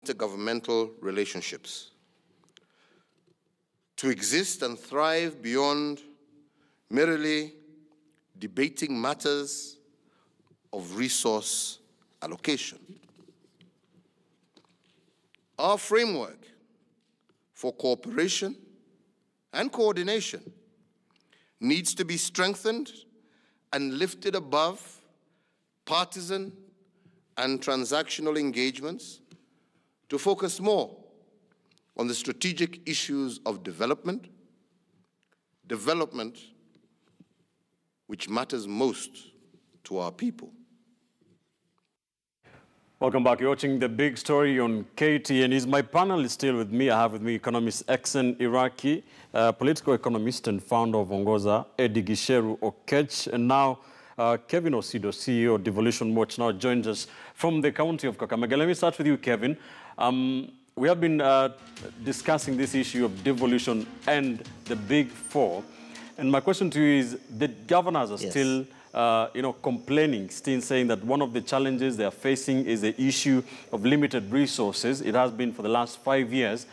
intergovernmental relationships to exist and thrive beyond merely debating matters of resource allocation. Our framework for cooperation and coordination needs to be strengthened and lifted above partisan and transactional engagements to focus more on the strategic issues of development which matters most to our people. Welcome back. You're watching The Big Story on KTN. Is my panel is still with me. I have with me economist Exen Iraki, political economist and founder of Ongoza, Eddie Gisheru Okech, and now Kevin Osido, CEO of Devolution Watch, now joins us from the county of Kakamega. Let me start with you, Kevin. We have been discussing this issue of devolution and the Big Four. And my question to you is, the governors are still complaining, still saying that one of the challenges they are facing is the issue of limited resources. It has been for the last 5 years.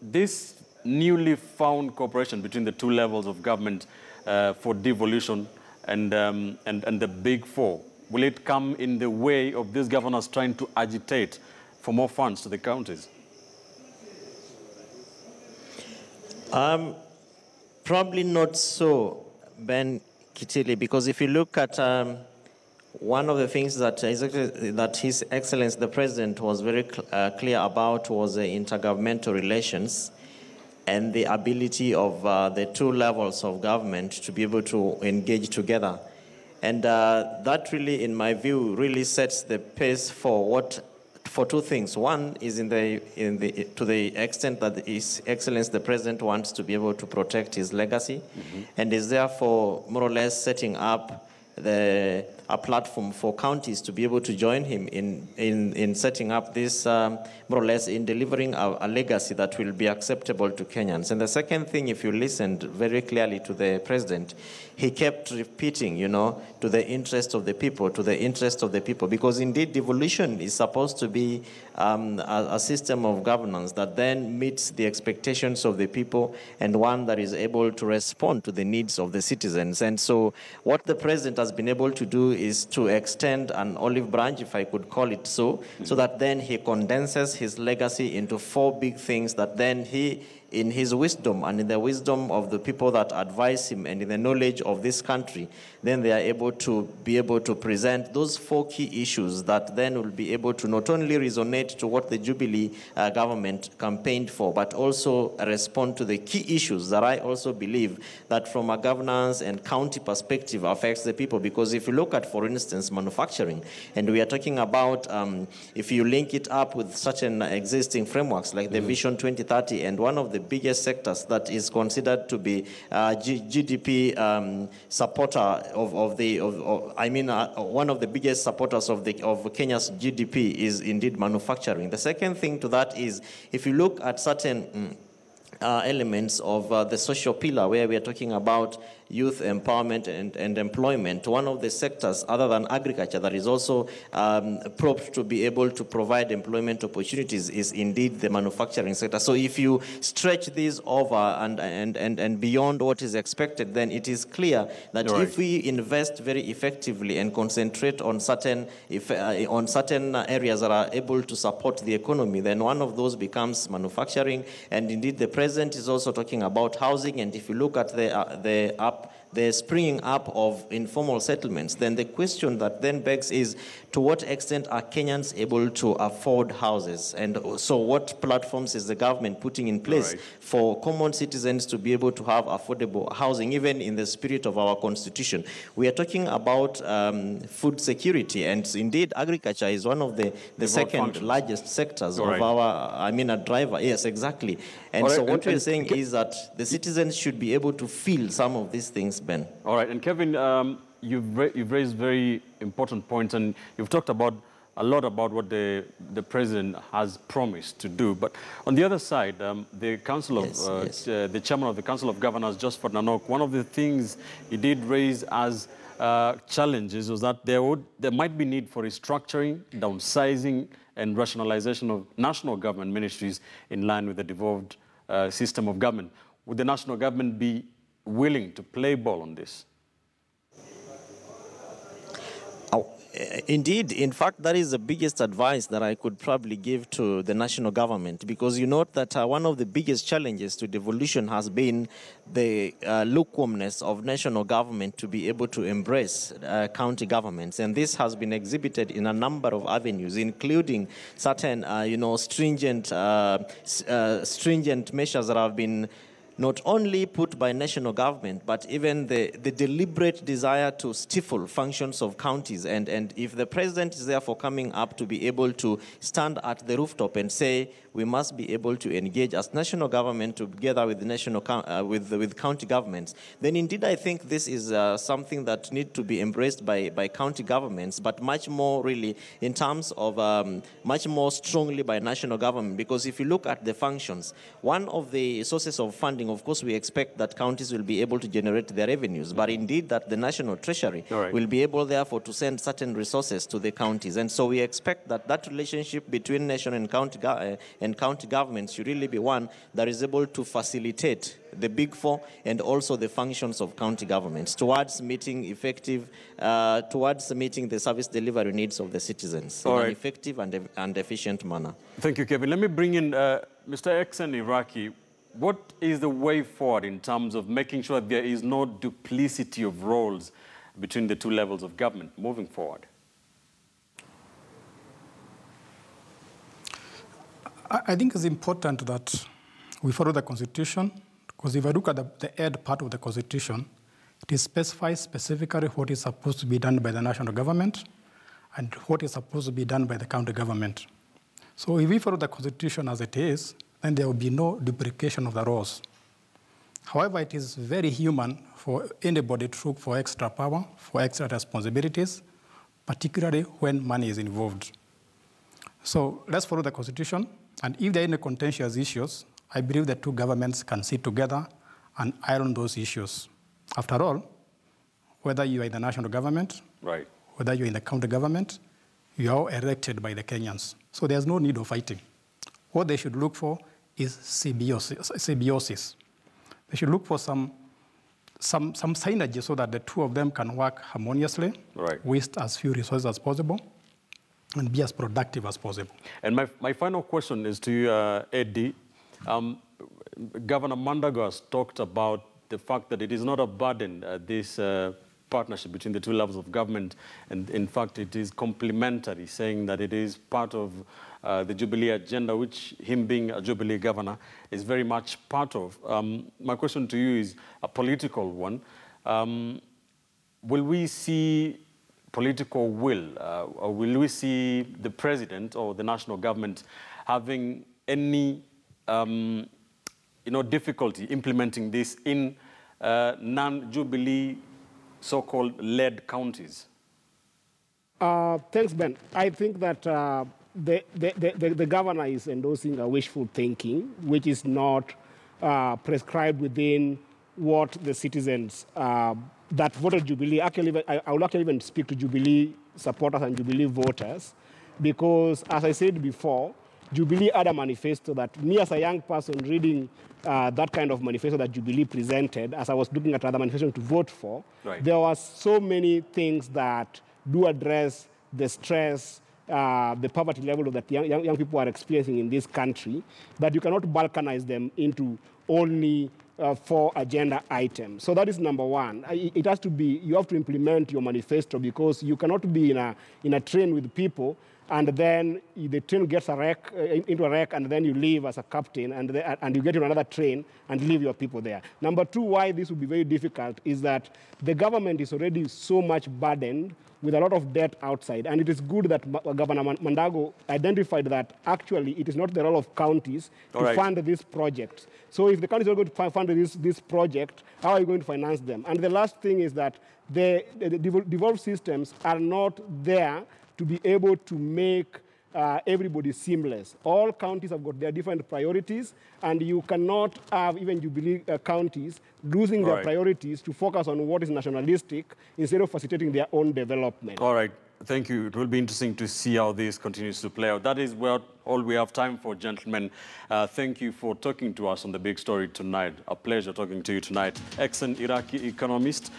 This newly found cooperation between the two levels of government for devolution and the Big Four, will it come in the way of these governors trying to agitate for more funds to the counties? Probably not so, Ben Kitili, because if you look at one of the things that His Excellency the President was very clear about was the intergovernmental relations and the ability of the two levels of government to be able to engage together. And that really, in my view, really sets the pace for two things. One is to the extent that His Excellency the President wants to be able to protect his legacy, and is therefore more or less setting up a platform for counties to be able to join him in setting up this, more or less in delivering a legacy that will be acceptable to Kenyans. And the second thing, if you listened very clearly to the President, he kept repeating, to the interest of the people, because indeed devolution is supposed to be a system of governance that then meets the expectations of the people and one that is able to respond to the needs of the citizens. And so what the President has been able to do is to extend an olive branch, if I could call it so, so that then he condenses his legacy into 4 big things that then he, in his wisdom and in the wisdom of the people that advise him and in the knowledge of this country, then they are able to present those 4 key issues that then will be able to not only resonate to what the Jubilee government campaigned for, but also respond to the key issues that I also believe that from a governance and county perspective affects the people. Because if you look at, for instance, manufacturing, and we are talking about, if you link it up with such an existing frameworks like the Vision 2030, and one of the biggest sectors that is considered to be GDP supporter one of the biggest supporters of Kenya's GDP is indeed manufacturing. The second thing to that is, if you look at certain elements of the social pillar, where we are talking about youth empowerment and employment, one of the sectors other than agriculture that is also propped to be able to provide employment opportunities is indeed the manufacturing sector. So if you stretch these over and beyond what is expected, then it is clear that if we invest very effectively and concentrate on certain areas that are able to support the economy, then one of those becomes manufacturing. And indeed the President is also talking about housing, and if you look at the springing up of informal settlements, then the question that then begs is, to what extent are Kenyans able to afford houses? And so what platforms is the government putting in place for common citizens to be able to have affordable housing, even in the spirit of our constitution? We are talking about food security, and indeed agriculture is one of the second largest sectors of our, a driver. Yes, exactly. And so what we're saying is that the citizens should be able to feel some of these things, Ben. All right, and Kevin, you've raised very important points, and you've talked about a lot about what the President has promised to do. But on the other side, the Council of the Chairman of the Council of Governors, Joseph Nanok, one of the things he did raise as challenges was that there might be need for restructuring, downsizing, and rationalization of national government ministries in line with the devolved system of government. Would the national government be willing to play ball on this? Indeed, in fact, that is the biggest advice that I could probably give to the national government, because you note that one of the biggest challenges to devolution has been the lukewarmness of national government to be able to embrace county governments, and this has been exhibited in a number of avenues, including certain, stringent measures that have been not only put by national government, but even the deliberate desire to stifle functions of counties. And if the president is therefore coming up to be able to stand at the rooftop and say, we must be able to engage as national government together with the with county governments, then indeed I think this is something that needs to be embraced by county governments, but much more really in terms of much more strongly by national government. Because if you look at the functions, one of the sources of funding, of course, we expect that counties will be able to generate their revenues, but indeed that the national treasury will be able, therefore, to send certain resources to the counties. And so we expect that that relationship between national and county governments should really be one that is able to facilitate the Big Four and also the functions of county governments towards meeting towards meeting the service delivery needs of the citizens in an effective and efficient manner. Thank you, Kevin. Let me bring in Mr. Exen Iraqi. What is the way forward in terms of making sure there is no duplicity of roles between the two levels of government moving forward? I think it's important that we follow the Constitution, because if I look at the ed part of the Constitution, it specifies specifically what is supposed to be done by the national government and what is supposed to be done by the county government. So if we follow the Constitution as it is, then there will be no duplication of the roles. However, it is very human for anybody to look for extra power, for extra responsibilities, particularly when money is involved. So let's follow the Constitution, and if there are any contentious issues, I believe the two governments can sit together and iron those issues. After all, whether you are in the national government, whether you're in the county government, you are all elected by the Kenyans. So there's no need of fighting. What they should look for is symbiosis. They should look for some synergy so that the two of them can work harmoniously, waste as few resources as possible, and be as productive as possible. And my final question is to you, Eddie. Governor Mandago has talked about the fact that it is not a burden, this partnership between the two levels of government, and in fact it is complementary, saying that it is part of the Jubilee agenda, which him being a Jubilee governor is very much part of. My question to you is a political one. Will we see political will, or will we see the president or the national government having any difficulty implementing this in non-Jubilee so-called led counties? Thanks, Ben. I think that the governor is endorsing a wishful thinking, which is not prescribed within what the citizens that voted Jubilee. Actually, I would actually even speak to Jubilee supporters and Jubilee voters, because, as I said before, Jubilee had a manifesto that me, as a young person reading that kind of manifesto that Jubilee presented, as I was looking at other manifestos to vote for, there were so many things that do address the stress, the poverty level that young people are experiencing in this country, that you cannot balkanize them into only 4 agenda items. So that is number one. It has to be, you have to implement your manifesto, because you cannot be in a train with people and then the train gets into a wreck, and then you leave as a captain, and you get in another train and leave your people there. Number two, why this would be very difficult is that the government is already so much burdened with a lot of debt outside. And it is good that Governor Mandago identified that actually it is not the role of counties to fund this project. So if the counties are going to fund this project, how are you going to finance them? And the last thing is that the devolved systems are not there to be able to make everybody seamless. All counties have got their different priorities, and you cannot have even Jubilee counties losing their priorities to focus on what is nationalistic instead of facilitating their own development. All right. Thank you. It will be interesting to see how this continues to play out. That is all we have time for, gentlemen. Thank you for talking to us on The Big Story tonight. A pleasure talking to you tonight. Ex-Iraqi economist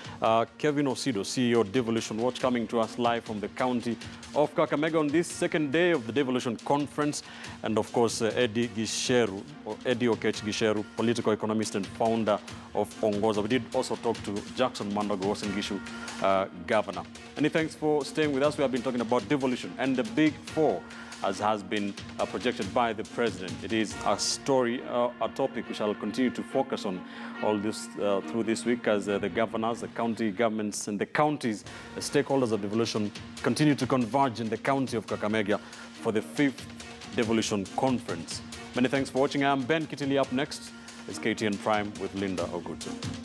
Kevin Osido, CEO Devolution Watch, coming to us live from the county of Kakamega on this second day of the Devolution Conference. And of course, Eddie Gisheru, or Eddie Okech Gisheru, political economist and founder of Ongoza. We did also talk to Jackson Mandago, Uasin Gishu governor. Many thanks for staying with us. We have been talking about devolution and the Big Four, as has been projected by the president. It is a story, a topic we shall continue to focus on all this through this week as the governors, the county governments and the counties, the stakeholders of devolution continue to converge in the county of Kakamega for the 5th Devolution Conference. Many thanks for watching. I'm Ben Kitili. Up next is KTN Prime with Linda Ogutu.